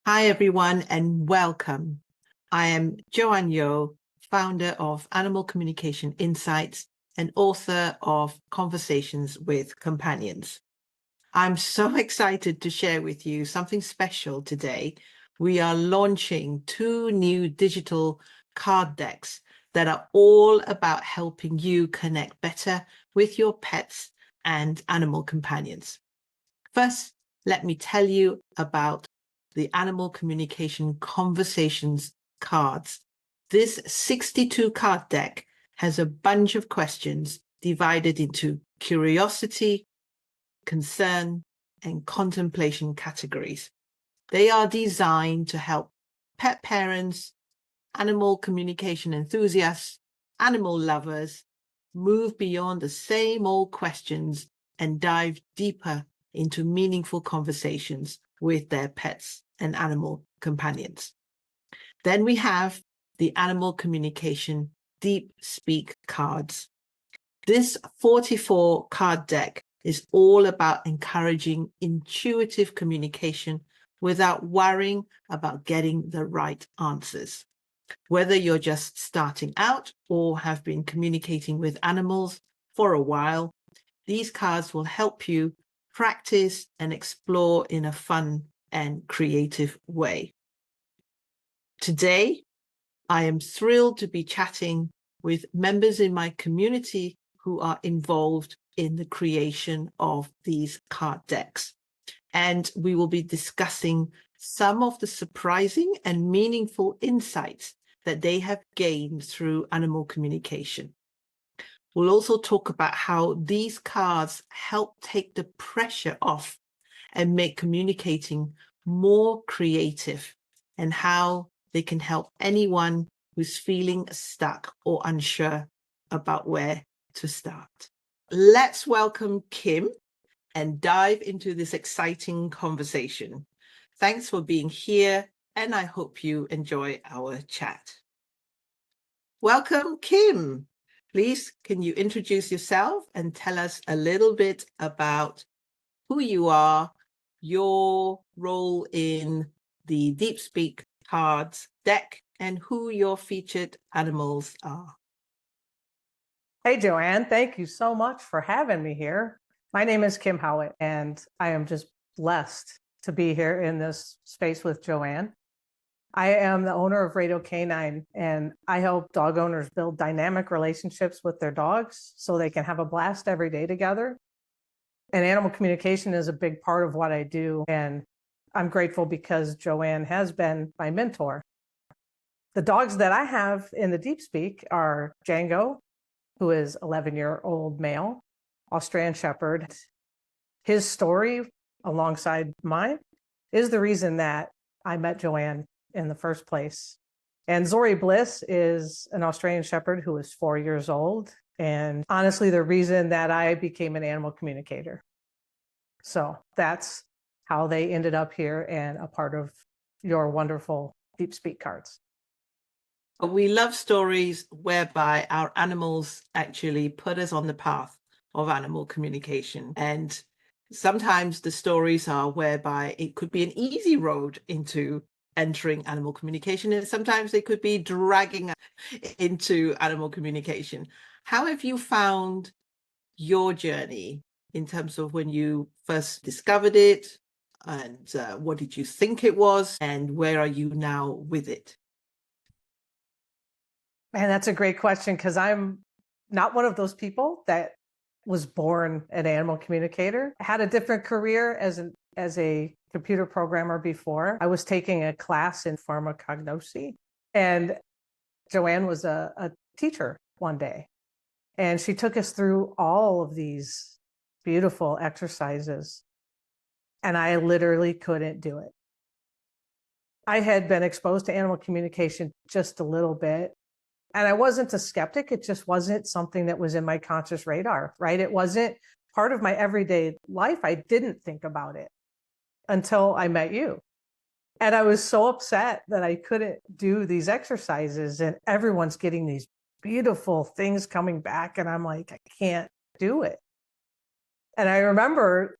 Hi, everyone, and welcome. I am Joanne, founder of Animal Communication Insights and author of Conversations with Companions. I'm so excited to share with you something special today. We are launching 2 new digital card decks that are all about helping you connect better with your pets and animal companions. First, let me tell you about the Animal Communication Conversations cards. This 62 card deck has a bunch of questions divided into curiosity, concern, and contemplation categories. They are designed to help pet parents, animal communication enthusiasts, animal lovers move beyond the same old questions and dive deeper into meaningful conversations with their pets and animal companions. Then we have the Animal Communication Deep Speak cards. This 44 card deck is all about encouraging intuitive communication without worrying about getting the right answers. Whether you're just starting out or have been communicating with animals for a while, these cards will help you practice and explore in a fun and creative way. Today, I am thrilled to be chatting with members in my community who are involved in the creation of these card decks. And we will be discussing some of the surprising and meaningful insights that they have gained through animal communication. We'll also talk about how these cards help take the pressure off and make communicating more creative, and how they can help anyone who's feeling stuck or unsure about where to start. Let's welcome Kim and dive into this exciting conversation. Thanks for being here, and I hope you enjoy our chat. Welcome, Kim. Please, can you introduce yourself and tell us a little bit about who you are, your role in the Deep Speak cards deck, and who your featured animals are? Hey, Joanne, thank you so much for having me here. My name is Kim Howatt, and I am just blessed to be here in this space with Joanne. I am the owner of Radio Canine, and I help dog owners build dynamic relationships with their dogs so they can have a blast every day together. And animal communication is a big part of what I do, and I'm grateful because Joanne has been my mentor. The dogs that I have in the Deep Speak are Jango, who is 11-year-old male, Australian Shepherd. His story, alongside mine, is the reason that I met Joanne in the first place. And Zorii Bliss is an Australian Shepherd who is 4 years old, and honestly, the reason that I became an animal communicator. So that's how they ended up here and a part of your wonderful Deep Speak cards. We love stories whereby our animals actually put us on the path of animal communication. And sometimes the stories are whereby it could be an easy road into entering animal communication, and sometimes they could be dragging into animal communication. How have you found your journey in terms of when you first discovered it, and what did you think it was, and where are you now with it? Man, that's a great question, because I'm not one of those people that was born an animal communicator. I had a different career as a computer programmer before. I was taking a class in pharmacognosy, and Joanne was a teacher one day, and she took us through all of these beautiful exercises, and I literally couldn't do it. I had been exposed to animal communication just a little bit, and I wasn't a skeptic. It just wasn't something that was in my conscious radar, right? It wasn't part of my everyday life. I didn't think about it until I met you. And I was so upset that I couldn't do these exercises, and everyone's getting these beautiful things coming back. And I'm like, I can't do it. And I remember,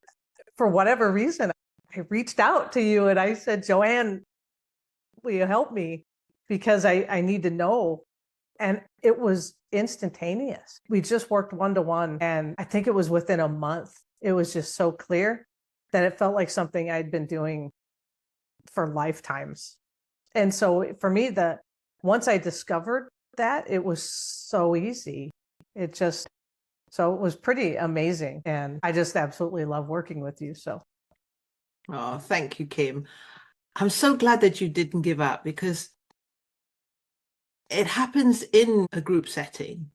for whatever reason, I reached out to you and I said, Joanne, will you help me? Because I need to know. And it was instantaneous. We just worked one-to-one. And I think it was within a month. It was just so clear that it felt like something I'd been doing for lifetimes. And so for me, once I discovered that, it was so easy. So it was pretty amazing. And I just absolutely love working with you. So. Oh, thank you, Kim. I'm so glad that you didn't give up, because it happens in a group setting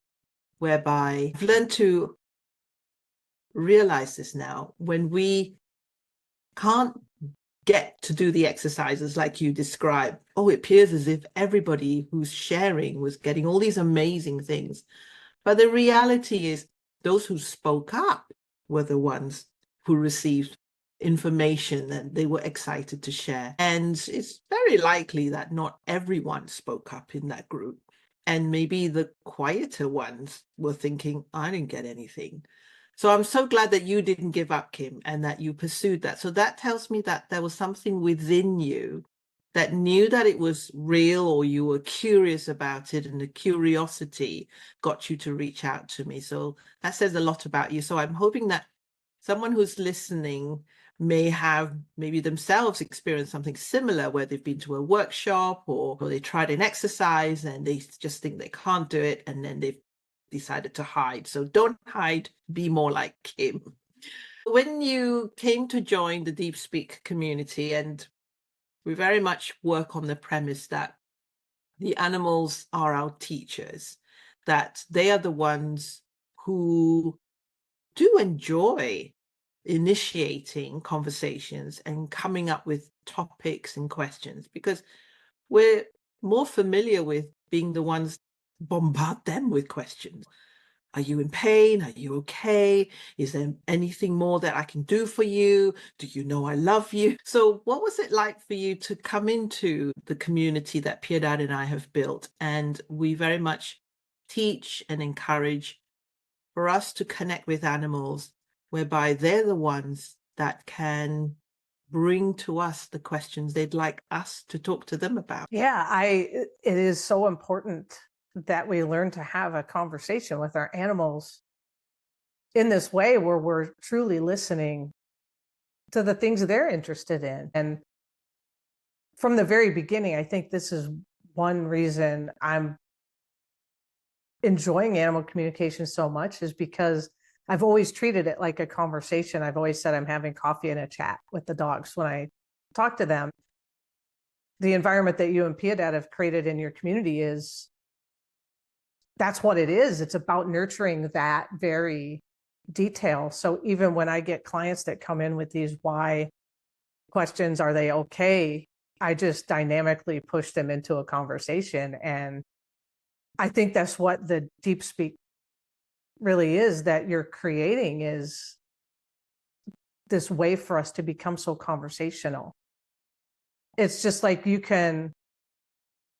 whereby I've learned to realize this now. When we can't get to do the exercises like you described, it appears as if everybody who's sharing was getting all these amazing things. But the reality is those who spoke up were the ones who received information and they were excited to share. And it's very likely that not everyone spoke up in that group. And maybe the quieter ones were thinking, I didn't get anything. So I'm so glad that you didn't give up, Kim, and that you pursued that. So that tells me that there was something within you that knew that it was real, or you were curious about it, and the curiosity got you to reach out to me. So that says a lot about you. So I'm hoping that someone who's listening may have maybe themselves experienced something similar, where they've been to a workshop or they tried an exercise and they just think they can't do it, and then they've decided to hide. So don't hide, be more like Kim. When you came to join the Deep Speak community, and we very much work on the premise that the animals are our teachers, that they are the ones who do enjoy initiating conversations and coming up with topics and questions, because we're more familiar with being the ones bombard them with questions. Are you in pain? Are you okay? Is there anything more that I can do for you? Do you know I love you? So what was it like for you to come into the community that Piedad and I have built? And we very much teach and encourage for us to connect with animals, whereby they're the ones that can bring to us the questions they'd like us to talk to them about. Yeah, it is so important that we learn to have a conversation with our animals in this way, where we're truly listening to the things they're interested in. And from the very beginning, I think this is one reason I'm enjoying animal communication so much, is because I've always treated it like a conversation. I've always said I'm having coffee and a chat with the dogs when I talk to them. The environment that you and Piedad have created in your community that's what it is. It's about nurturing that very detail. So even when I get clients that come in with these why questions, are they okay? I just dynamically push them into a conversation. And I think that's what the Deep Speak really is, that you're creating, is this way for us to become so conversational. It's just like you can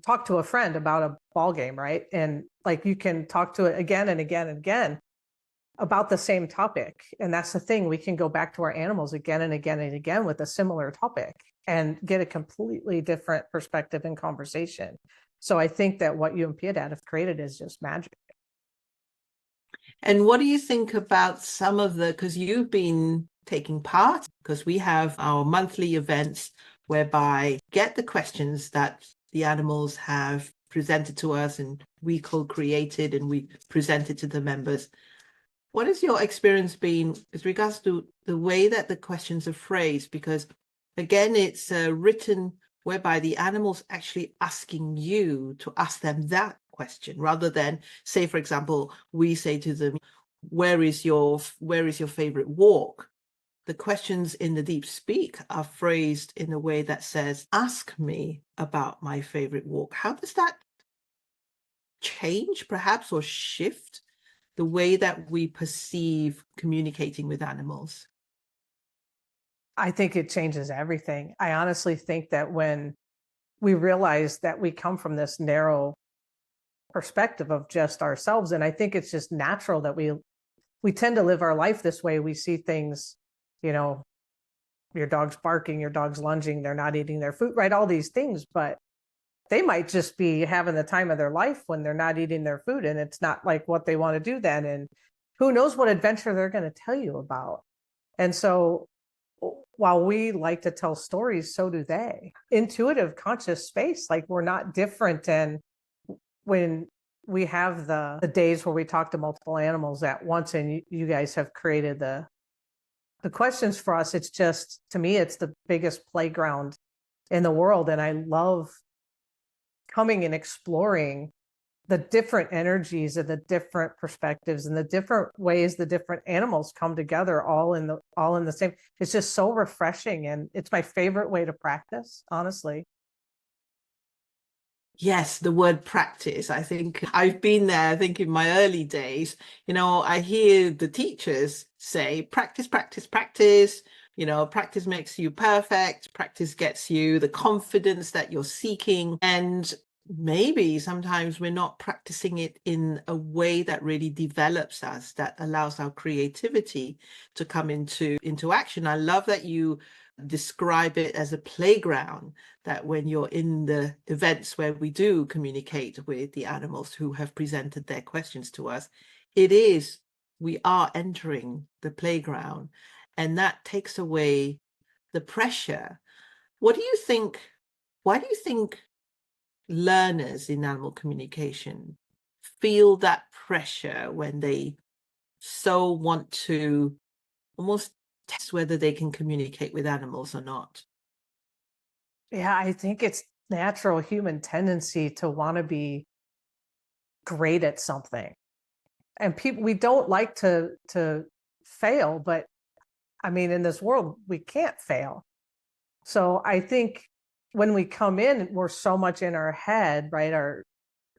talk to a friend about a ball game, right? And like you can talk to it again and again and again about the same topic. And that's the thing, we can go back to our animals again and again and again with a similar topic and get a completely different perspective and conversation. So I think that what you and Piedad have created is just magic. And what do you think about some of because you've been taking part, because we have our monthly events whereby get the questions that the animals have presented to us and we co-created and we presented to the members. What has your experience been with regards to the way that the questions are phrased? Because again, it's written whereby the animal's actually asking you to ask them that question, rather than, say, for example, we say to them, where is your favorite walk? The questions in the Deep Speak are phrased in a way that says, ask me about my favorite walk. How does that change, perhaps, or shift the way that we perceive communicating with animals? I think it changes everything. I honestly think that when we realize that we come from this narrow perspective of just ourselves, and I think it's just natural that we tend to live our life this way. We see things, your dog's barking, your dog's lunging, they're not eating their food, right? All these things. But they might just be having the time of their life when they're not eating their food and it's not like what they want to do then. And who knows what adventure they're going to tell you about. And so while we like to tell stories, so do they. Intuitive conscious space, like we're not different. And when we have the days where we talk to multiple animals at once and you guys have created the questions for us, it's just, to me, it's the biggest playground in the world. And I love coming and exploring the different energies and the different perspectives and the different ways the different animals come together all in the same. It's just so refreshing, and it's my favorite way to practice, honestly. Yes, the word practice. I think I've been there. I think in my early days, I hear the teachers say, practice, practice, practice. Practice makes you perfect. Practice gets you the confidence that you're seeking. And maybe sometimes we're not practicing it in a way that really develops us, that allows our creativity to come into action. I love that you describe it as a playground, that when you're in the events where we do communicate with the animals who have presented their questions to us, we are entering the playground, and that takes away the pressure. Why do you think learners in animal communication feel that pressure when they so want to almost test whether they can communicate with animals or not? Yeah, I think it's natural human tendency to want to be great at something. And we don't like to fail, but I mean, in this world, we can't fail. So I think when we come in, we're so much in our head, right? Our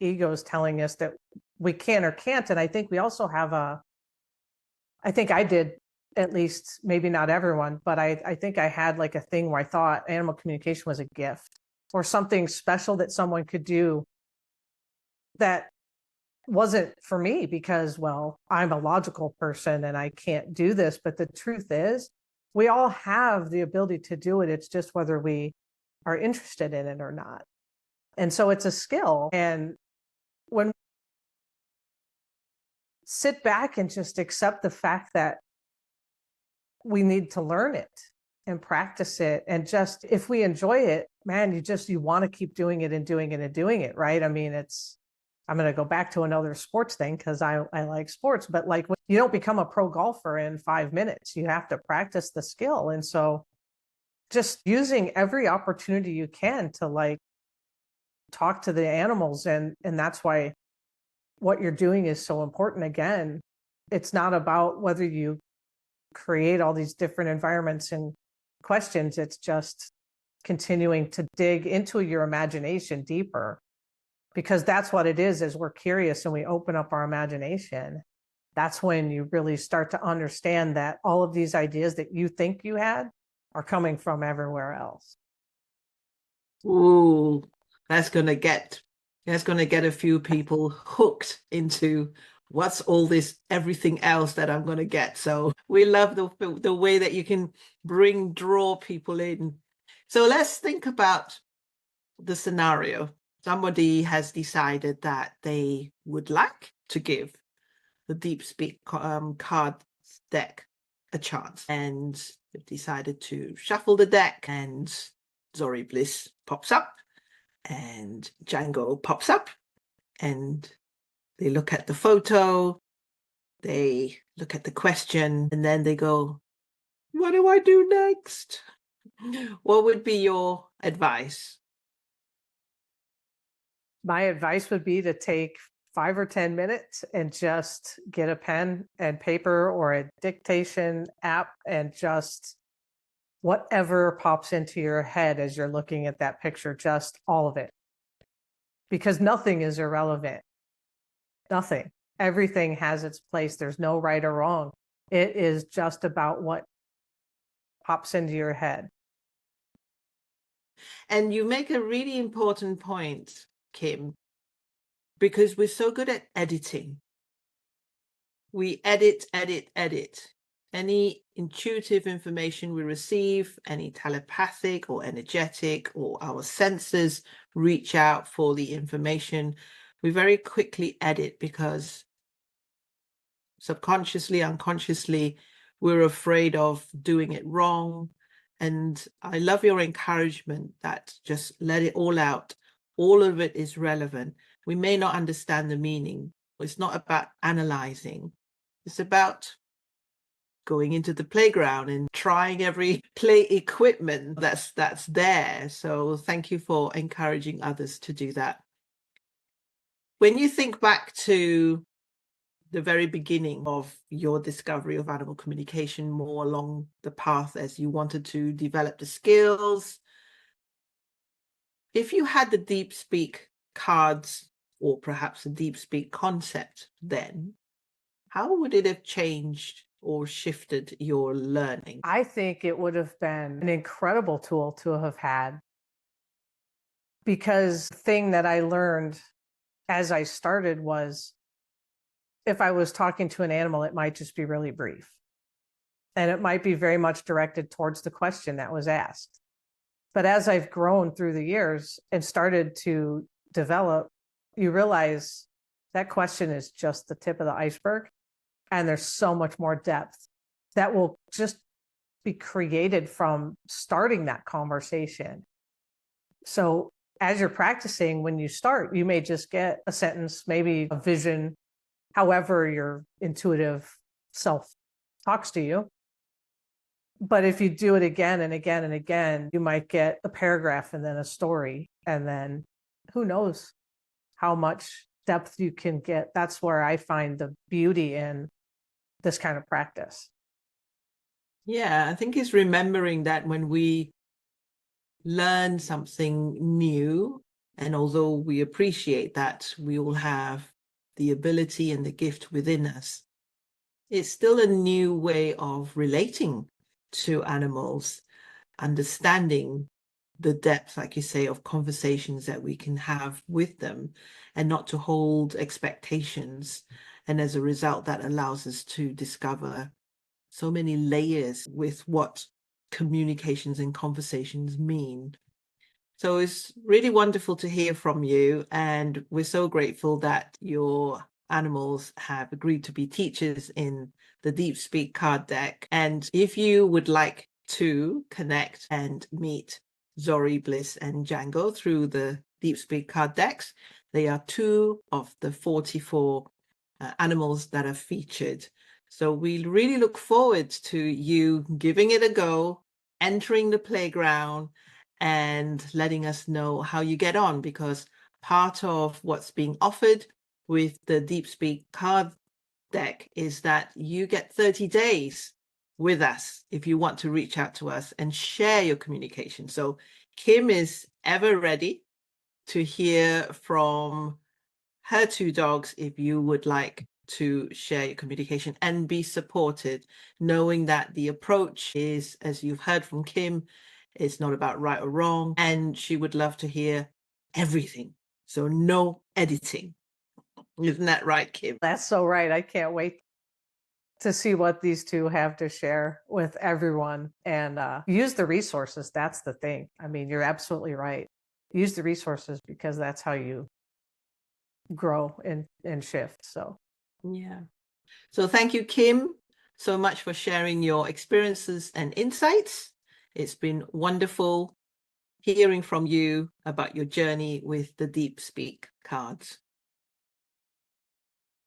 ego's telling us that we can or can't. And I think we also have I think I did, at least, maybe not everyone, but I think I had like a thing where I thought animal communication was a gift or something special that someone could do that wasn't for me because, well, I'm a logical person and I can't do this. But the truth is, we all have the ability to do it. It's just whether we are interested in it or not. And so it's a skill. And when we sit back and just accept the fact that we need to learn it and practice it, and just if we enjoy it, man, you want to keep doing it and doing it and doing it, right? I mean, I'm going to go back to another sports thing because I like sports, but like you don't become a pro golfer in 5 minutes. You have to practice the skill. And so just using every opportunity you can to like talk to the animals. And that's why what you're doing is so important. Again, it's not about whether you create all these different environments and questions. It's just continuing to dig into your imagination deeper, because that's what it is. As we're curious and we open up our imagination, that's when you really start to understand that all of these ideas that you think you had are coming from everywhere else. Ooh, that's gonna get a few people hooked into what's all this everything else that I'm gonna get. So we love the way that you can draw people in. So let's think about the scenario. Somebody has decided that they would like to give the Deep Speak card deck a chance, and they've decided to shuffle the deck, and Zorii Bliss pops up and Jango pops up, and they look at the photo, they look at the question, and then they go, what do I do next? What would be your advice? My advice would be to take 5 or 10 minutes and just get a pen and paper or a dictation app and just whatever pops into your head as you're looking at that picture, just all of it. Because nothing is irrelevant. Nothing. Everything has its place. There's no right or wrong. It is just about what pops into your head. And you make a really important point, Kim, because we're so good at editing. We edit, edit, edit. Any intuitive information we receive, any telepathic or energetic, or our senses reach out for the information, we very quickly edit because subconsciously, unconsciously, we're afraid of doing it wrong. And I love your encouragement that just let it all out. All of it is relevant. We may not understand the meaning. It's not about analyzing. It's about going into the playground and trying every play equipment that's there. So thank you for encouraging others to do that. When you think back to the very beginning of your discovery of animal communication, more along the path as you wanted to develop the skills, if you had the deep speak cards or perhaps the deep speak concept then, how would it have changed or shifted your learning? I think it would have been an incredible tool to have had, because the thing that I learned as I started was if I was talking to an animal, it might just be really brief. And it might be very much directed towards the question that was asked. But as I've grown through the years and started to develop, you realize that question is just the tip of the iceberg. And there's so much more depth that will just be created from starting that conversation. So as you're practicing, when you start, you may just get a sentence, maybe a vision, however your intuitive self talks to you. But if you do it again and again and again, you might get a paragraph and then a story. And then who knows how much depth you can get. That's where I find the beauty in this kind of practice. Yeah, I think it's remembering that when we learn something new, and although we appreciate that we all have the ability and the gift within us, it's still a new way of relating to animals, understanding the depth, like you say, of conversations that we can have with them, and not to hold expectations. And as a result, that allows us to discover so many layers with what communications and conversations mean. So it's really wonderful to hear from you. And we're so grateful that your animals have agreed to be teachers in the Deep Speak card deck. And if you would like to connect and meet Zorii Bliss and Jango through the Deep Speak card decks, they are 2 of the 44 animals that are featured. So we really look forward to you giving it a go, entering the playground, and letting us know how you get on, because part of what's being offered with the Deep Speak card deck is that you get 30 days with us if you want to reach out to us and share your communication. So Kim is ever ready to hear from her 2 dogs if you would like to share your communication and be supported, knowing that the approach is, as you've heard from Kim, it's not about right or wrong, and she would love to hear everything. So no editing. Isn't that right, Kim? That's so right. I can't wait to see what these 2 have to share with everyone, and use the resources. That's the thing. I mean, you're absolutely right. Use the resources, because that's how you grow and shift. So Yeah. So thank you, Kim, so much for sharing your experiences and insights. It's been wonderful hearing from you about your journey with the Deep Speak cards.